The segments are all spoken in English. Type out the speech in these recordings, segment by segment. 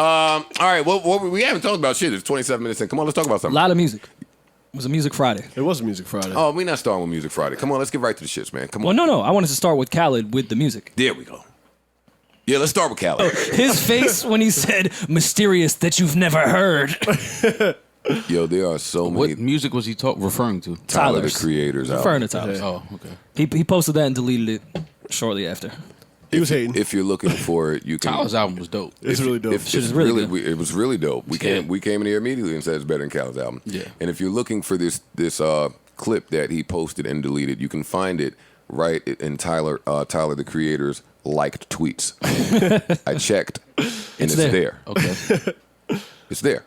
All right, well, we haven't talked about shit. It's 27 minutes in. Come on, let's talk about A something. lot of music. It was a Music Friday. It was a Music Friday. Oh, we're not starting with Music Friday. Come on, let's get right to the shits, man. Come on. Well, no. I wanted to start with Khaled with the music. There we go. Yeah, let's start with Khaled. His face when he said, mysterious that you've never heard. Yo, there are so many. What music was he referring to? Tyler, the Tyler's. Creator's Referring album. to Tyler. Oh, okay. He posted that and deleted it shortly after. He was hating. If you're looking for it, you can. Tyler's album was dope. It's really dope. Shit is really good. It was really dope. We came in here immediately and said it's better than Khaled's album. Yeah. And if you're looking for this clip that he posted and deleted, you can find it right in Tyler the Creator's liked tweets. I checked, and it's there. Okay. It's there.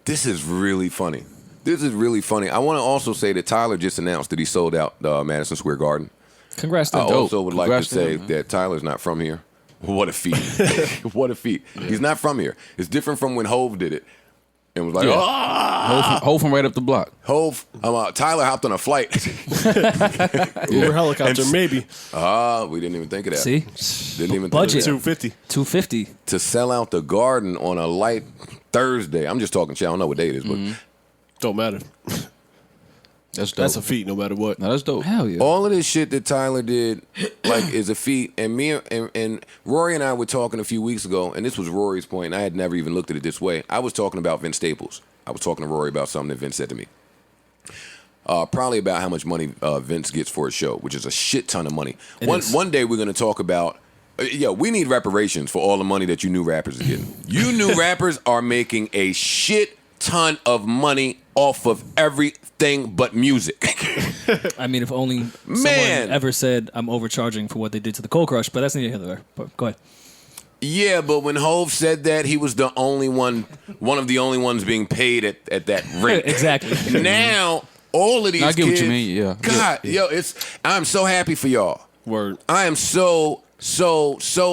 This is really funny. I want to also say that Tyler just announced that he sold out Madison Square Garden. Congrats to I him. also would like to Congrats to say him, man. that Tyler's not from here. What a feat. What a feat. Yeah. He's not from here. It's different from when Hove did it. And was like, Hove from right up the block. Hove, Tyler hopped on a flight. Uber helicopter, maybe. We didn't even think of that. See? Didn't even Budget. think of that. 250. 250. To sell out the Garden on a light Thursday. I'm just talking shit. I don't know what day it is, but Don't matter. That's dope. That's a feat no matter what. No, that's dope. Hell yeah. all of this shit that Tyler did, is a feat. And me and Rory and I were talking a few weeks ago, and this was Rory's point, and I had never even looked at it this way. I was talking about Vince Staples. I was talking to Rory about something that Vince said to me. Probably about how much money Vince gets for a show, which is a shit ton of money. One day we're going to talk about, we need reparations for all the money that you new rappers are getting. You new rappers are making a shit ton of money off of everything but music. I mean, if only someone ever said I'm overcharging for what they did to the Cold Crush, but that's neither here nor there. But go ahead. Yeah, but when Hove said that, he was the only one of the only ones being paid at that rate. Exactly. Now, all of these I get kids, what you mean, yeah. God, Yeah. yo, I'm so happy for y'all. Word. I am so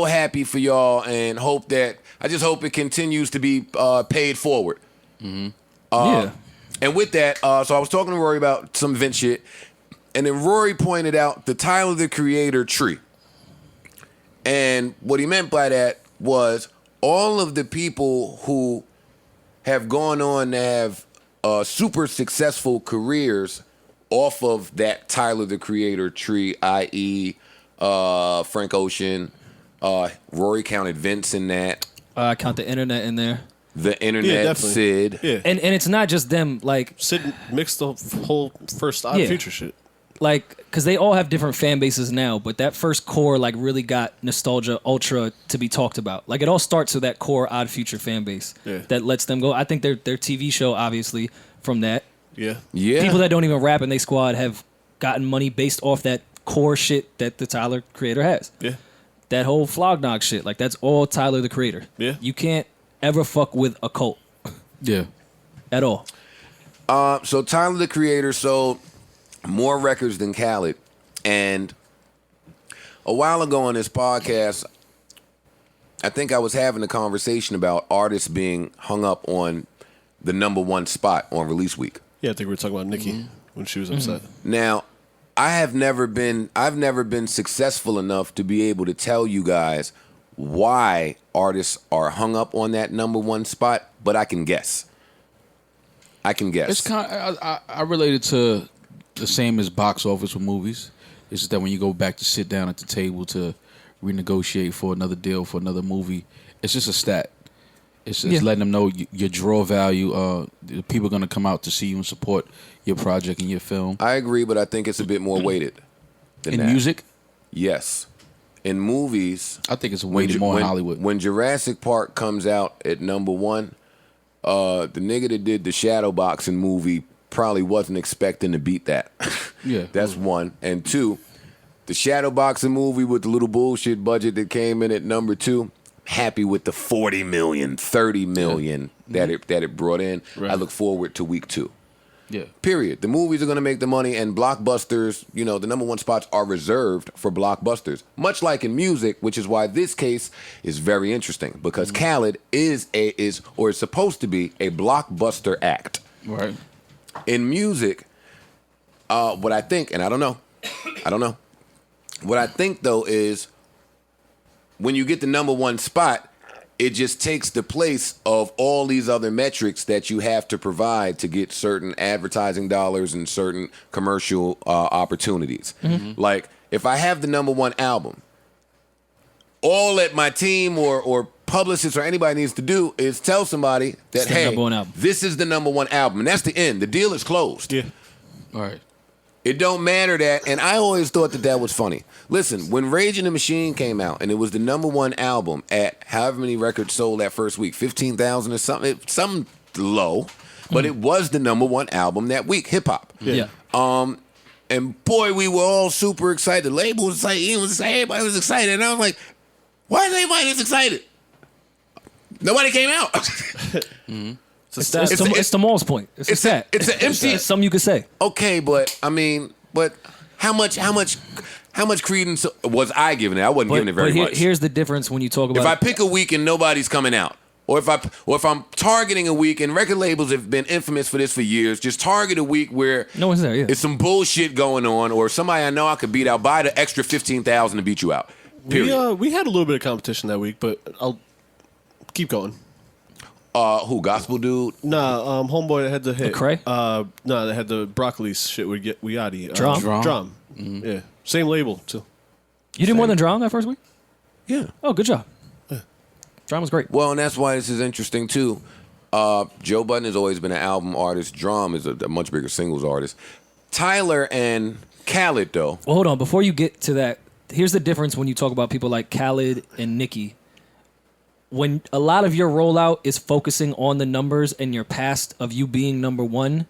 happy for y'all, and I just hope it continues to be paid forward. Yeah. And with that, so I was talking to Rory about some Vince shit, and then Rory pointed out the Tyler, the Creator tree. And what he meant by that was all of the people who have gone on to have super successful careers off of that Tyler, the Creator tree, i.e. Frank Ocean, Rory counted Vince in that. I count the internet in there. The internet, definitely. Sid. Yeah. And it's not just them, like, Sid mixed the whole first Odd Future shit. because they all have different fan bases now, but that first core, like, really got Nostalgia Ultra to be talked about. Like, it all starts with that core Odd Future fan base that lets them go. I think their TV show, obviously, from that. Yeah. Yeah. People that don't even rap in they squad have gotten money based off that core shit that the Tyler Creator has. Yeah. That whole Flognog shit, like, that's all Tyler the Creator. Yeah. You can't ever fuck with a cult Yeah. at all. So Tyler, the Creator, sold more records than Khaled. And a while ago on this podcast, I think I was having a conversation about artists being hung up on the number one spot on release week. Yeah, I think we were talking about Nicki when she was upset. Now, I've never been successful enough to be able to tell you guys why artists are hung up on that number one spot, but I can guess. It's kind of, I relate it to the same as box office with movies. It's just that when you go back to sit down at the table to renegotiate for another deal for another movie, it's just a stat. It's just letting them know your draw value. People are going to come out to see you and support your project and your film. I agree, but I think it's a bit more weighted than In that. music, Yes. In movies, I think it's weighted more in Hollywood. When Jurassic Park comes out at number one, the nigga that did the shadow boxing movie probably wasn't expecting to beat that. Yeah. That's one. And two, the shadow boxing movie with the little bullshit budget that came in at number two, happy with the 40 million, 30 million that it brought in. Right. I look forward to week two. Yeah. Period. The movies are going to make the money, and blockbusters, the number one spots are reserved for blockbusters. Much like in music, which is why this case is very interesting, because Khaled is supposed to be a blockbuster act. Right. In music, what I think, and I don't know. What I think though is when you get the number one spot, it just takes the place of all these other metrics that you have to provide to get certain advertising dollars and certain commercial opportunities. Like, if I have the number one album, all that my team or publicist or anybody needs to do is tell somebody that, hey, this is the number one album. And that's the end. The deal is closed. Yeah. All right. It don't matter that, and I always thought that was funny. Listen, when Rage and the Machine came out, and it was the number one album at however many records sold that first week, 15,000 or something, something low, but it was the number one album that week, hip-hop. Yeah. And boy, we were all super excited. The label was excited, Ian was excited, everybody was excited, and I was like, why is everybody this excited? Nobody came out. It's the Maul's point. It's an empty. It's something you could say. Okay, but how much credence was I giving it? I wasn't giving it very much. Here's the difference when you talk about. If I pick a week and nobody's coming out, or if I'm targeting a week, and record labels have been infamous for this for years, just target a week where no one's there. Yeah, it's some bullshit going on, or somebody I know I could beat out. Buy the extra 15,000 to beat you out. Period. We had a little bit of competition that week, but I'll keep going. Who? Gospel dude? Nah, homeboy that had the hit. Lecrae? No, that had the broccoli shit with Yachty. Drum? Drum. Mm-hmm. Yeah. Same label, too. You did more than Drum that first week? Yeah. Oh, good job. Yeah. Drum was great. Well, and that's why this is interesting, too. Joe Budden has always been an album artist. Drum is a much bigger singles artist. Tyler and Khaled, though. Well, hold on. Before you get to that, here's the difference when you talk about people like Khaled and Nicki. When a lot of your rollout is focusing on the numbers and your past of you being number one,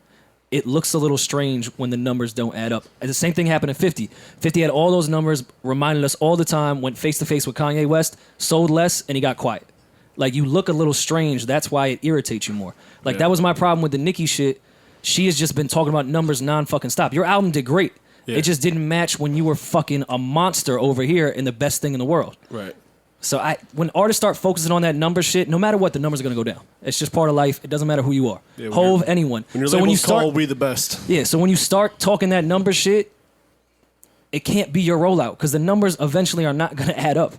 it looks a little strange when the numbers don't add up. And the same thing happened at 50. 50 had all those numbers, reminded us all the time, went face-to-face with Kanye West, sold less, and he got quiet. Like, you look a little strange. That's why it irritates you more. Like, that was my problem with the Nicki shit. She has just been talking about numbers non-fucking stop. Your album did great. Yeah. It just didn't match when you were fucking a monster over here and the best thing in the world. Right. So when artists start focusing on that number shit, no matter what, the numbers are going to go down. It's just part of life. It doesn't matter who you are. Yeah, Hove, anyone. When you start, we the best. Yeah, so when you start talking that number shit, it can't be your rollout because the numbers eventually are not going to add up.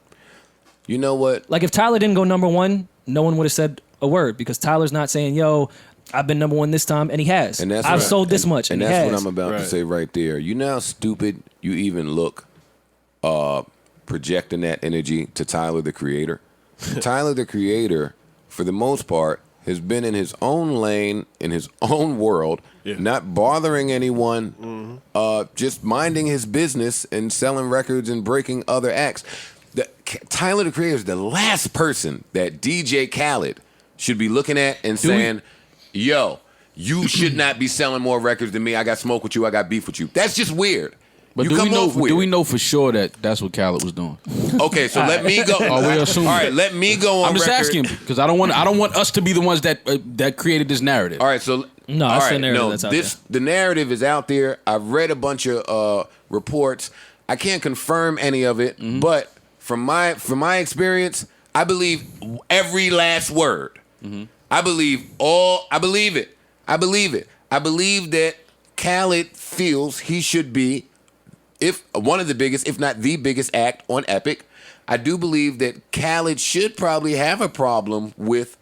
You know what? Like, if Tyler didn't go number one, no one would have said a word because Tyler's not saying, yo, I've been number one this time, and he has. And I've sold this much, and that's he what I'm about to say right there. You know how stupid you even look projecting that energy to Tyler, the Creator? Tyler, the Creator, for the most part, has been in his own lane, in his own world, not bothering anyone, just minding his business and selling records and breaking other acts. Tyler, the Creator, is the last person that DJ Khaled should be looking at and saying, yo, you should not be selling more records than me. I got smoke with you. I got beef with you. That's just weird. But do we know for sure that that's what Khaled was doing? Okay, so let me go. Are we assuming? All right, let me go on. I'm just record. asking because I don't want us to be the ones that created this narrative. All right, so that's the narrative that's out there. The narrative is out there. I've read a bunch of reports. I can't confirm any of it, but from my experience, I believe every last word. I believe it. I believe that Khaled feels he should be, if one of the biggest, if not the biggest act on Epic. I do believe that Khaled should probably have a problem with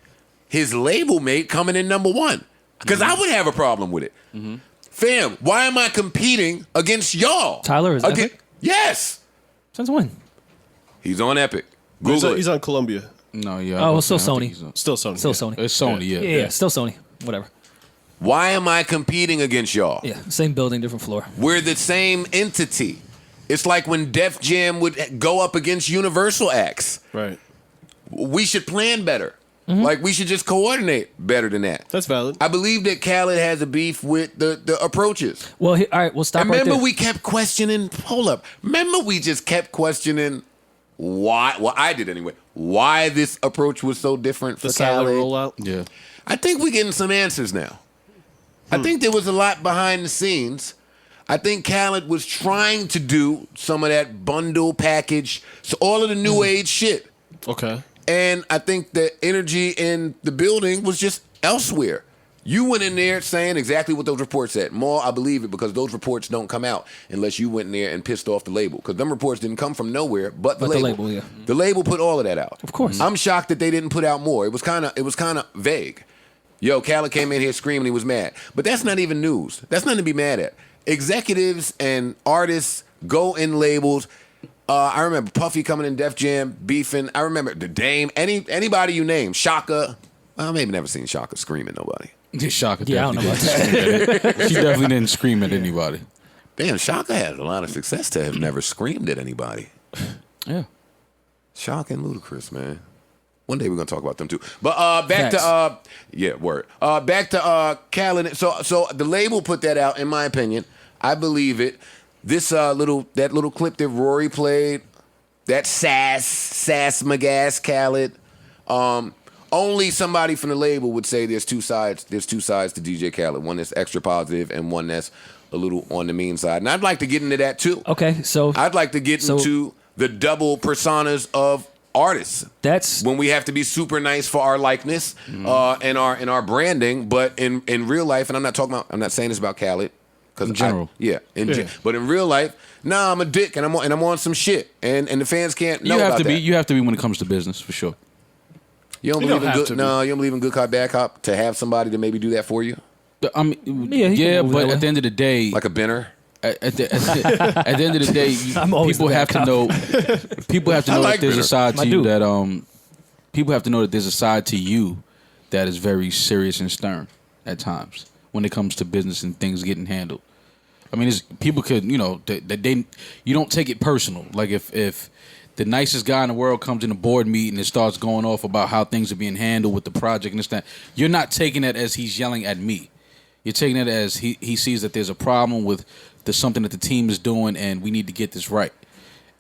his label mate coming in number one. Because I would have a problem with it. Fam, why am I competing against y'all? Tyler is Epic? Yes. Since when? He's on Epic. Google he's on Columbia. No, yeah. Oh, well, still Sony. Still Sony. Still Sony. It's Sony, Yeah, still Sony. Whatever. Why am I competing against y'all? Yeah, same building, different floor. We're the same entity. It's like when Def Jam would go up against Universal acts. Right. We should plan better. Like, we should just coordinate better than that. That's valid. I believe that Khaled has a beef with the approaches. Well, all right, we'll stop and right remember there. we kept questioning, hold up. Remember we just kept questioning why, well, I did anyway, why this approach was so different for the silent Khaled. rollout? Yeah. I think we're getting some answers now. I think there was a lot behind the scenes. I think Khaled was trying to do some of that bundle package, so all of the new age shit. Okay. And I think the energy in the building was just elsewhere. You went in there saying exactly what those reports said. More, I believe it because those reports don't come out unless you went in there and pissed off the label. Because them reports didn't come from nowhere but the label. Yeah. The label put all of that out. Of course. I'm shocked that they didn't put out more. It was kind of vague. Yo, Khaled came in here screaming he was mad. But that's not even news. That's nothing to be mad at. Executives and artists go in labels. I remember Puffy coming in Def Jam, beefing. I remember the Dame, anybody you name, Shaka. Well, maybe never seen Shaka scream at nobody. Shaka Yeah, I don't know about She definitely didn't scream at anybody. Damn, Shaka had a lot of success to have never screamed at anybody. Yeah. Shaka and Ludacris, man. One day we're gonna talk about them too. But back to back to Khaled. So the label put that out. In my opinion, I believe it. This little clip that Rory played, that sass McGass Khaled. Only somebody from the label would say there's two sides. There's two sides to DJ Khaled. One that's extra positive and one that's a little on the mean side. And I'd like to get into that too. Okay, so I'd like to get into the double personas of artists. That's when we have to be super nice for our likeness and our branding, but in real life, and I'm not saying this about Khaled. In general. But in real life, nah, I'm a dick and I'm on some shit. And the fans can't know about that. You have to be when it comes to business, for sure. You don't believe in good cop, bad cop to have somebody to maybe do that for you? I mean, yeah, but at the end of the day, like a Benner. At the end of the day, people have to know. People have to know that there's a side to you that people have to know that there's a side to you that is very serious and stern at times when it comes to business and things getting handled. I mean, people could, you don't take it personal. Like if the nicest guy in the world comes in a board meeting and starts going off about how things are being handled with the project and this, that, you're not taking it as he's yelling at me. You're taking it as he sees that there's a problem with something that the team is doing and we need to get this right.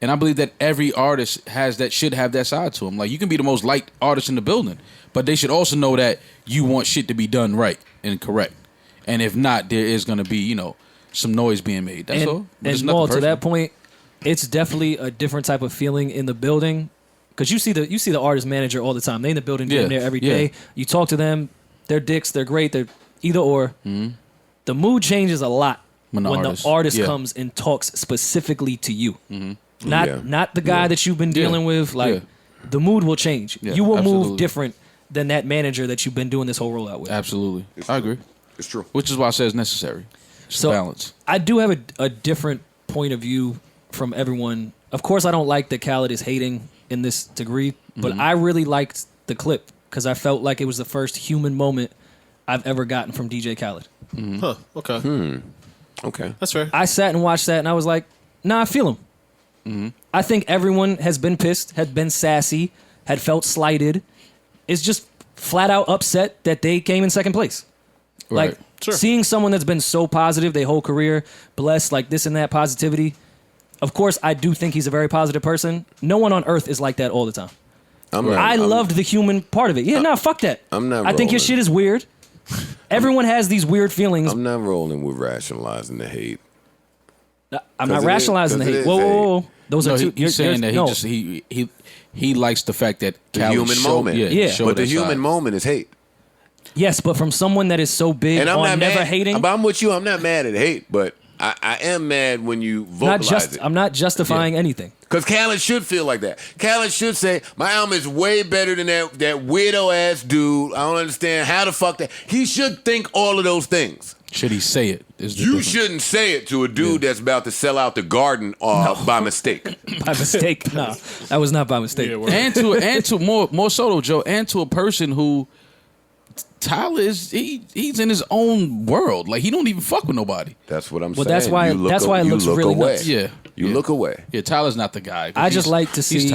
And I believe that every artist should have that side to him. Like, you can be the most liked artist in the building, but they should also know that you want shit to be done right and correct. And if not, there is going to be, some noise being made. That's all. And Maul, to that point, it's definitely a different type of feeling in the building because you see the artist manager all the time. They in the building, damn near every day. You talk to them, they're dicks, they're great, they're either or. Mm-hmm. The mood changes a lot when the artist comes and talks specifically to you. Mm-hmm. Not the guy that you've been dealing with. Like the mood will change. Yeah, you will move different than that manager that you've been doing this whole rollout with. Absolutely, I agree. It's true. Which is why I say it's necessary. It's balance. I do have a different point of view from everyone. Of course, I don't like that Khaled is hating in this degree, but I really liked the clip because I felt like it was the first human moment I've ever gotten from DJ Khaled. Mm-hmm. Huh. Okay. Okay. That's fair. I sat and watched that and I was like, nah, I feel him. Mm-hmm. I think everyone has been pissed, had been sassy, had felt slighted. It's just flat out upset that they came in second place. Right. Like, seeing someone that's been so positive their whole career, blessed, like this and that positivity. Of course, I do think he's a very positive person. No one on earth is like that all the time. I loved the human part of it. Yeah, fuck that. I think your shit is weird. Everyone has these weird feelings. I'm not rolling with rationalizing the hate. I'm not rationalizing the hate. Whoa. Those are two. He's saying that he likes the fact that the human moment. But the human moment is hate. Yes, but from someone that is so big and on never hating. I'm with you. I'm not mad at hate, but I am mad when you vocalize it. I'm not justifying anything. Because Khaled should feel like that. Khaled should say, my album is way better than that weirdo-ass dude. I don't understand how the fuck that... He should think all of those things. Should he say it? You shouldn't say it to a dude that's about to sell out the garden by mistake. By mistake? No, that was not by mistake. Yeah, and to more so though, Joe, and to a person who... Tyler he's in his own world. Like, he don't even fuck with nobody. That's what I'm saying. That's why it looks really away. nuts. Yeah. You look away. Yeah, Tyler's not the guy. I just like to see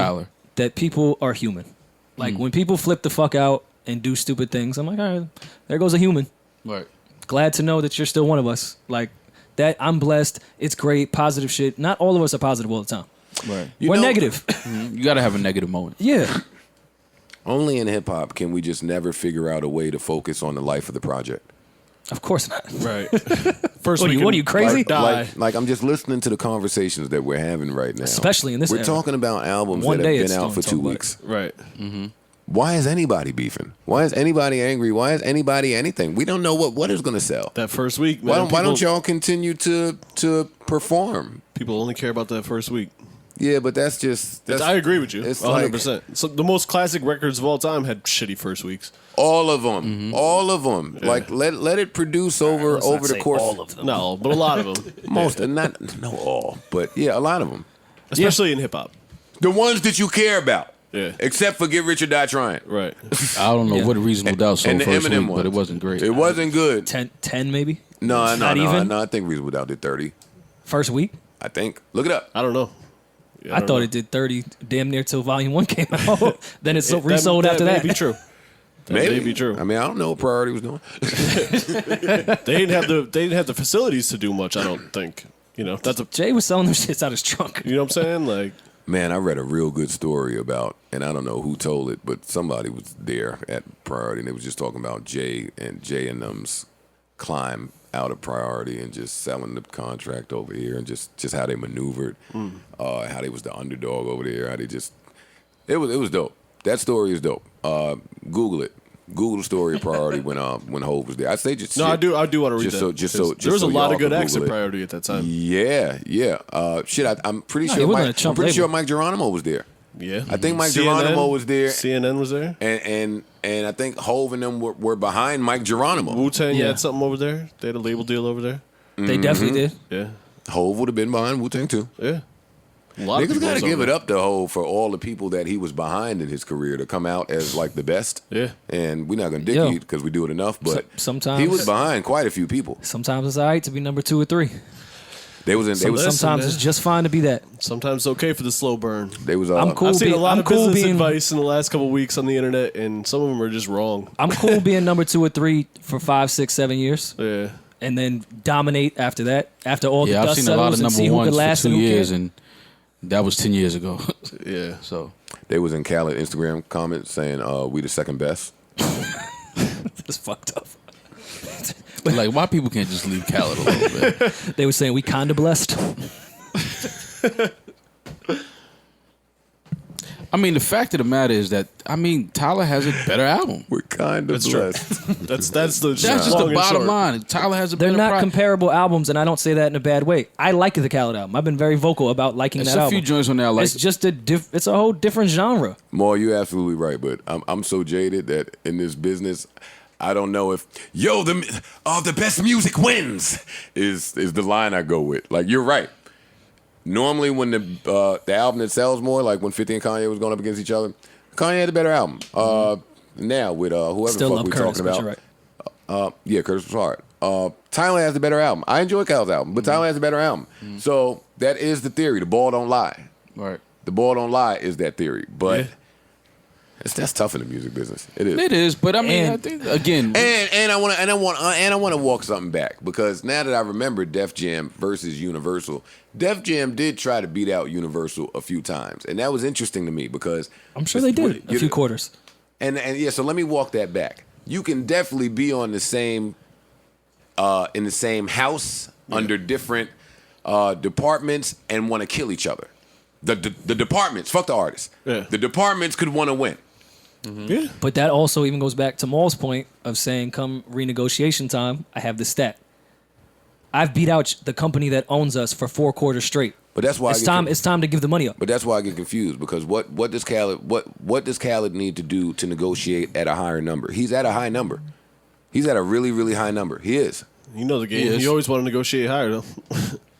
that people are human. Like, when people flip the fuck out and do stupid things, I'm like, all right, there goes a human. Right. Glad to know that you're still one of us. Like, that, I'm blessed. It's great. Positive shit. Not all of us are positive all the time. Right. We're negative. You got to have a negative moment. Yeah. Only in hip-hop can we just never figure out a way to focus on the life of the project. Of course not. Right. First, what are you crazy? Like I'm just listening to the conversations that we're having right now. Especially in this We're era. talking about albums that have been out for 2 weeks. Right. Mm-hmm. Why is anybody beefing? Why is anybody angry? Why is anybody anything? We don't know what is going to sell. That first week, man. Why don't y'all continue to perform? People only care about that first week. Yeah, but that's I agree with you. It's 100%. So the most classic records of all time had shitty first weeks. All of them. All of them. Yeah. Like, let it produce over the course. All of them. No, but a lot of them. Most, not all, but yeah, a lot of them. Especially in hip-hop. The ones that you care about. Yeah. Except for Get Rich or Die Trying. Right. I don't know what a Reasonable Doubt sold the first Eminem week, ones. but it wasn't great. It wasn't good. 10 maybe? No, I think Reasonable Doubt did 30. First week? I think. Look it up. I don't know. Yeah, I thought it did 30 damn near till Volume 1 came out. Then it resold after that. That may be true. That Maybe. may be true. I mean, I don't know what Priority was doing. They didn't have the facilities to do much, I don't think. You know, Jay was selling them shits out his trunk. You know what I'm saying? Like, Man, I read a real good story about, and I don't know who told it, but somebody was there at Priority, and they was just talking about Jay and them's climb out of Priority and just selling the contract over here, and just how they maneuvered, how they was the underdog over there, how they just it was dope. That story is dope. Google it. Google the story of Priority when Hov was there. I say just no, shit. I do want to read that. There was a lot of good acts at Priority at that time. Yeah. I'm pretty sure. Mike Geronimo was there. Yeah, I think Mike Geronimo was there. CNN was there, and I think Hov and them were behind Mike Geronimo. Wu-Tang had something over there. They had a label deal over there. They definitely did. Yeah, Hov would have been behind Wu-Tang too. Yeah. Niggas got to give it up to Hov for all the people that he was behind in his career to come out as like the best. Yeah. And we're not going to dick you because we do it enough, but sometimes he was behind quite a few people. Sometimes it's all right to be number 2 or 3. Sometimes it's just fine to be that. Sometimes it's okay for the slow burn. I'm cool. I've seen a lot of business being, advice in the last couple of weeks on the internet, and some of them are just wrong. I'm cool being number 2 or 3 for 5, 6, 7 years. Yeah. And then dominate after that. After all the dust I've seen a lot of number ones for 2 years, and that was 10 years ago. Yeah. So they was in Khaled Instagram comments saying, we the second best. That's fucked up. Like, why people can't just leave Khaled alone, man? They were saying we kinda blessed. I mean, the fact of the matter is that Tyler has a better album. We're kind of blessed. That's just the bottom line. Tyler has a better. They're not comparable albums, and I don't say that in a bad way. I like the Khaled album. I've been very vocal about liking that album. There's a few joints on there I like. It's just it's a whole different genre. Maul, you're absolutely right, but I'm so jaded that in this business, I don't know if the best music wins is the line I go with. Like, you're right. Normally, when the album that sells more, like when 50 and Kanye was going up against each other, Kanye had a better album. Now with whoever Still the fuck love we Curtis, talking but about, you're right. Curtis was hard. Tyler has the better album. I enjoy Khaled's album, but Tyler has a better album. So that is the theory. The ball don't lie. Right. The ball don't lie is that theory, but. That's tough in the music business. It is. It is, but I mean, I think again, and I want to walk something back, because now that I remember Def Jam versus Universal, Def Jam did try to beat out Universal a few times, and that was interesting to me because I'm sure they did a few quarters. And yeah, so let me walk that back. You can definitely be on the same in the same house under different departments and want to kill each other. The departments, fuck the artists. Yeah. The departments could want to win. Yeah. But that also even goes back to Maul's point of saying, come renegotiation time, I have the stat. I've beat out the company that owns us for 4 quarters straight. But that's why it's time to give the money up. But that's why I get confused, because what does Khaled need to do to negotiate at a higher number? He's at a high number. He's at a really, really high number. He is. You know the game. You always want to negotiate higher, though.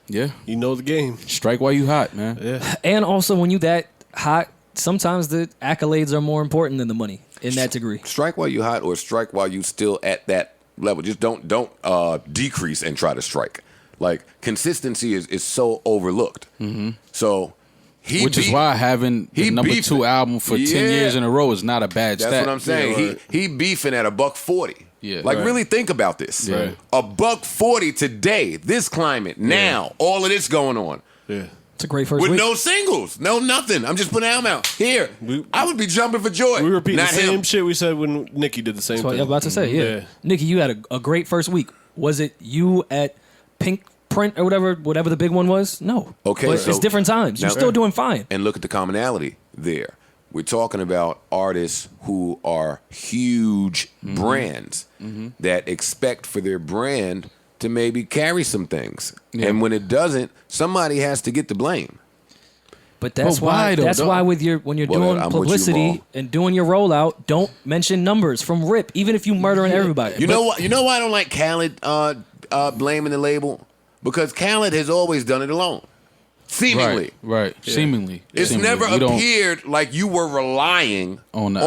Yeah. You know the game. Strike while you hot, man. Yeah. And also, when you that hot, sometimes the accolades are more important than the money in that degree. Strike while you hot, or strike while you still at that level. Just don't decrease and try to strike. Like, consistency is so overlooked. Mm-hmm. So which is why having the number 2 album for 10 years in a row is not a bad stat. That's what I'm saying. Yeah, right. He beefing at $140. Yeah, like, right. really think about this. Right. $140 today, this climate, now, all of this going on. Yeah. It's a great first With week. no singles, no nothing. I'm just putting an album out. Here, I would be jumping for joy. We repeat the Not same him. shit we said when Nicki did the same That's what thing. I was about to say, yeah. Nikki, you had a great first week. Was it you at Pink Print or whatever the big one was? No. Okay, But so it's different times. You're now- still doing fine. And look at the commonality there. we're talking about artists who are huge brands that expect for their brand to maybe carry some things. Yeah. And when it doesn't, somebody has to get the blame. But that's why when you're doing publicity and doing your rollout, don't mention numbers from rip, even if you murdering everybody. You know why I don't like Khaled blaming the label? Because Khaled has always done it alone. Seemingly. Right. Yeah. Seemingly. It's never appeared like you were relying on the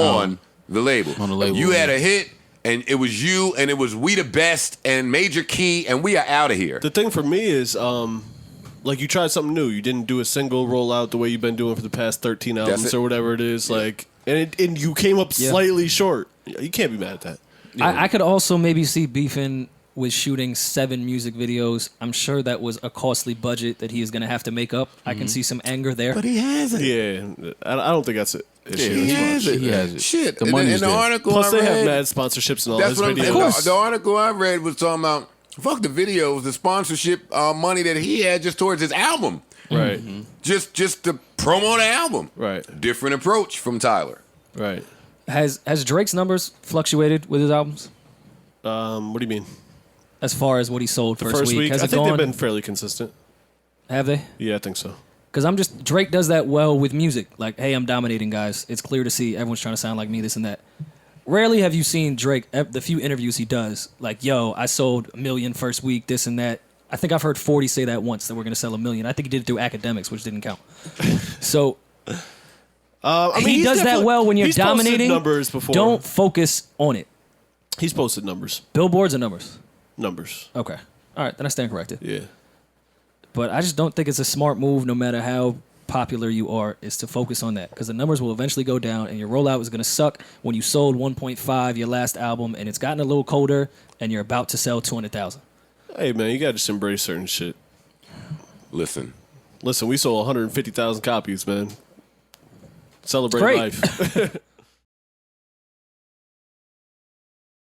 label. On the label. You had a hit, and it was you, and it was We the Best, and Major Key, and we are out of here. The thing for me is, like, you tried something new. You didn't do a single rollout the way you've been doing for the past 13 albums or whatever it is. Yeah. Like, and you came up slightly short. You can't be mad at that. Yeah. I could also maybe see beefing with shooting 7 music videos. I'm sure that was a costly budget that he is going to have to make up. I can see some anger there. But he has it. Yeah, I don't think that's it. He has it. Shit. The money's in the article Plus, I they read, have mad sponsorships and all this videos. Of course. The article I read was talking about, fuck the videos, the sponsorship money that he had just towards his album. Right. Just to promo the album. Right. Different approach from Tyler. Right. Has Drake's numbers fluctuated with his albums? What do you mean? As far as what he sold The first week? Has I it think gone? they've been fairly consistent. Have they? Yeah, I think so. Because Drake does that well with music. Like, hey, I'm dominating, guys. It's clear to see everyone's trying to sound like me, this and that. Rarely have you seen Drake, the few interviews he does, like, yo, I sold 1 million first week, this and that. I think I've heard 40 say that once, that we're going to sell 1 million. I think he did it through academics, which didn't count. So, he does that well when you're dominating. Numbers before. Don't focus on it. He's posted numbers. Billboards or numbers? Numbers. Okay. All right, then I stand corrected. Yeah. But I just don't think it's a smart move, no matter how popular you are, is to focus on that. Because the numbers will eventually go down, and your rollout is going to suck when you sold 1.5 your last album, and it's gotten a little colder, and you're about to sell 200,000. Hey, man, you got to just embrace certain shit. Listen, we sold 150,000 copies, man. Celebrate Great. life.